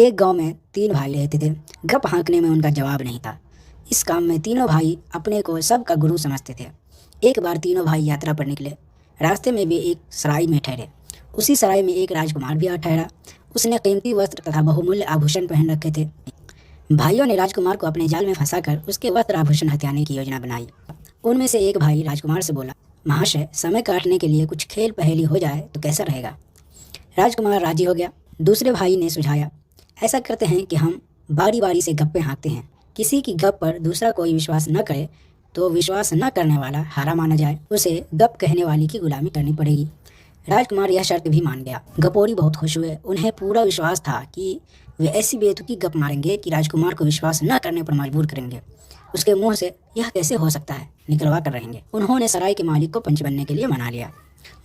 एक गांव में 3 भाई रहते थे। गप हाँकने में उनका जवाब नहीं था। इस काम में तीनों भाई अपने को सबका गुरु समझते थे। एक बार तीनों भाई यात्रा पर निकले। रास्ते में वे एक सराय में ठहरे। उसी सराय में एक राजकुमार भी आ ठहरा। उसने कीमती वस्त्र तथा बहुमूल्य आभूषण पहन रखे थे। भाइयों ने राजकुमार को अपने जाल में फंसाकर उसके वस्त्र आभूषण हथियाने की योजना बनाई। उनमें से एक भाई राजकुमार से बोला, महाशय, समय काटने के लिए कुछ खेल पहेली हो जाए तो कैसा रहेगा। राजकुमार राजी हो गया। दूसरे भाई ने सुझाया, ऐसा करते हैं कि हम बारी बारी से गप्पे हाँकते हैं। किसी की गप पर दूसरा कोई विश्वास न करे तो विश्वास न करने वाला हारा माना जाए। उसे गप कहने वाली की गुलामी करनी पड़ेगी। राजकुमार यह शर्त भी मान गया। गपोरी बहुत खुश हुए। उन्हें पूरा विश्वास था कि वे ऐसी बेतुकी गप मारेंगे कि राजकुमार को विश्वास न करने पर मजबूर करेंगे। उसके मुंह से यह कैसे हो सकता है निकलवा कर रहेंगे। उन्होंने सराय के मालिक को पंच बनने के लिए मना लिया।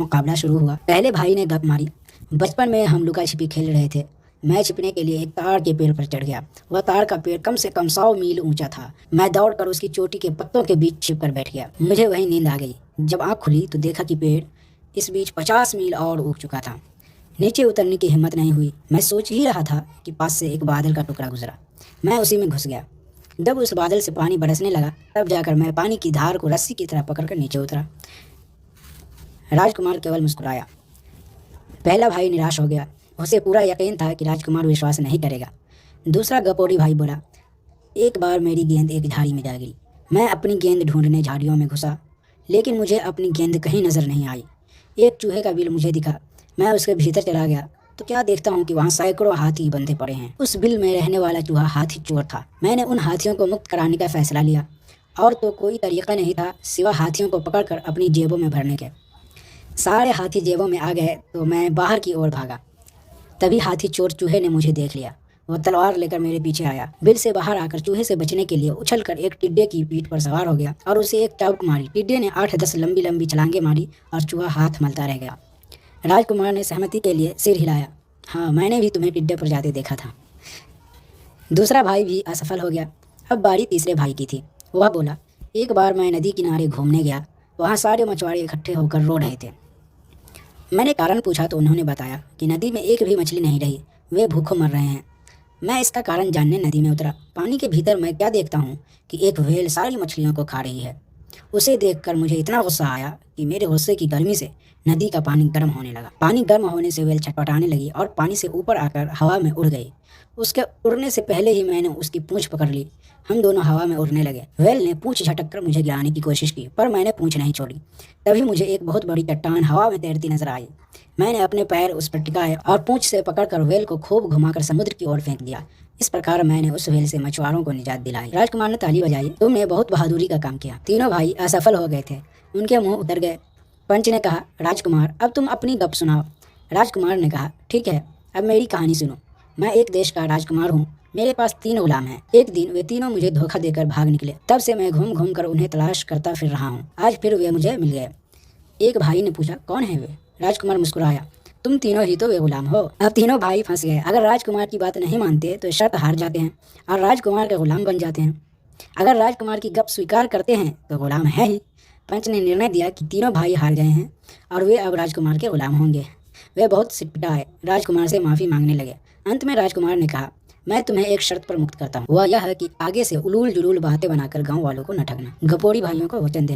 मुकाबला शुरू हुआ। पहले भाई ने गप मारी, बचपन में हम लुका छिपी खेल रहे थे। मैं छिपने के लिए एक ताड़ के पेड़ पर चढ़ गया। वह ताड़ का पेड़ कम से कम 100 मील ऊंचा था। मैं दौड़कर उसकी चोटी के पत्तों के बीच छिपकर बैठ गया। मुझे वहीं नींद आ गई। जब आँख खुली तो देखा कि पेड़ इस बीच 50 मील और उग चुका था। नीचे उतरने की हिम्मत नहीं हुई। मैं सोच ही रहा था कि पास से एक बादल का टुकड़ा गुजरा। मैं उसी में घुस गया। जब उस बादल से पानी बरसने लगा तब जाकर मैं पानी की धार को रस्सी की तरह पकड़कर नीचे उतरा। राजकुमार केवल मुस्कुराया। पहला भाई निराश हो गया। उसे पूरा यकीन था कि राजकुमार विश्वास नहीं करेगा। दूसरा गपोरी भाई बोला, एक बार मेरी गेंद एक झाड़ी में जा गिरी। मैं अपनी गेंद ढूंढने झाड़ियों में घुसा, लेकिन मुझे अपनी गेंद कहीं नज़र नहीं आई। एक चूहे का बिल मुझे दिखा। मैं उसके भीतर चला गया तो क्या देखता हूँ कि वहाँ सैकड़ों हाथी बंधे पड़े हैं। उस बिल में रहने वाला चूहा हाथी चोर था। मैंने उन हाथियों को मुक्त कराने का फैसला लिया और तो कोई तरीका नहीं था सिवा हाथियों को पकड़कर अपनी जेबों में भरने के। सारे हाथी जेबों में आ गए तो मैं बाहर की ओर भागा। तभी हाथी चोर चूहे ने मुझे देख लिया। वह तलवार लेकर मेरे पीछे आया। बिल से बाहर आकर चूहे से बचने के लिए उछलकर एक टिड्डे की पीठ पर सवार हो गया और उसे एक चाबुक मारी। टिड्डे ने 8-10 लंबी लंबी छलांगे मारी और चूहा हाथ मलता रह गया। राजकुमार ने सहमति के लिए सिर हिलाया। हाँ, मैंने भी तुम्हें टिड्डे पर जाते देखा था। दूसरा भाई भी असफल हो गया। अब बारी तीसरे भाई की थी। वह बोला, एक बार मैं नदी किनारे घूमने गया। वहाँ सारे मछुआरे इकट्ठे होकर रो रहे थे। मैंने कारण पूछा तो उन्होंने बताया कि नदी में एक भी मछली नहीं रही। वे भूखों मर रहे हैं। मैं इसका कारण जानने नदी में उतरा। पानी के भीतर मैं क्या देखता हूँ कि एक व्हेल सारी मछलियों को खा रही है। उसे देखकर मुझे इतना गुस्सा आया कि मेरे गुस्से की गर्मी से नदी का पानी गर्म होने लगा। पानी गर्म होने से व्हेल छटपटाने लगी और पानी से ऊपर आकर हवा में उड़ गई। उसके उड़ने से पहले ही मैंने उसकी पूंछ पकड़ ली। हम दोनों हवा में उड़ने लगे। व्हेल ने पूंछ झटक कर मुझे गिराने की कोशिश की, पर मैंने पूंछ नहीं छोड़ी। तभी मुझे एक बहुत बड़ी चट्टान हवा में तैरती नजर आई। मैंने अपने पैर उस पर टिकाए और पूंछ से पकड़कर व्हेल को खूब घुमाकर समुद्र की ओर फेंक दिया। इस प्रकार मैंने उस व्हेल से मछुआरों को निजात दिलाई। राजकुमार ने ताली बजाई। तुमने बहुत बहादुरी का काम किया। तीनों भाई असफल हो गए थे। उनके मुंह उतर गए। पंच ने कहा, राजकुमार, अब तुम अपनी गप सुनाओ। राजकुमार ने कहा, ठीक है, अब मेरी कहानी सुनो। मैं एक देश का राजकुमार हूँ। मेरे पास 3 गुलाम हैं। एक दिन वे तीनों मुझे धोखा देकर भाग निकले। तब से मैं घूम घूम कर उन्हें तलाश करता फिर रहा हूँ। आज फिर वे मुझे मिल गए। एक भाई ने पूछा, कौन है वे? राजकुमार मुस्कुराया, तुम तीनों ही तो वे गुलाम हो। अब तीनों भाई फंस गए। अगर राजकुमार की बात नहीं मानते तो शर्त हार जाते हैं और राजकुमार के गुलाम बन जाते हैं। अगर राजकुमार की गप स्वीकार करते हैं तो गुलाम है ही। पंच ने निर्णय दिया कि तीनों भाई हार गए हैं और वे अब राजकुमार के गुलाम होंगे। वे बहुत सिटपटाए राजकुमार से माफ़ी मांगने लगे। अंत में राजकुमार ने कहा, मैं तुम्हें एक शर्त पर मुक्त करता हूँ। वह यह है कि आगे से उलूल जुलूल बातें बनाकर गाँव वालों को न ठगना। गपोरी भाइयों को वचन देना।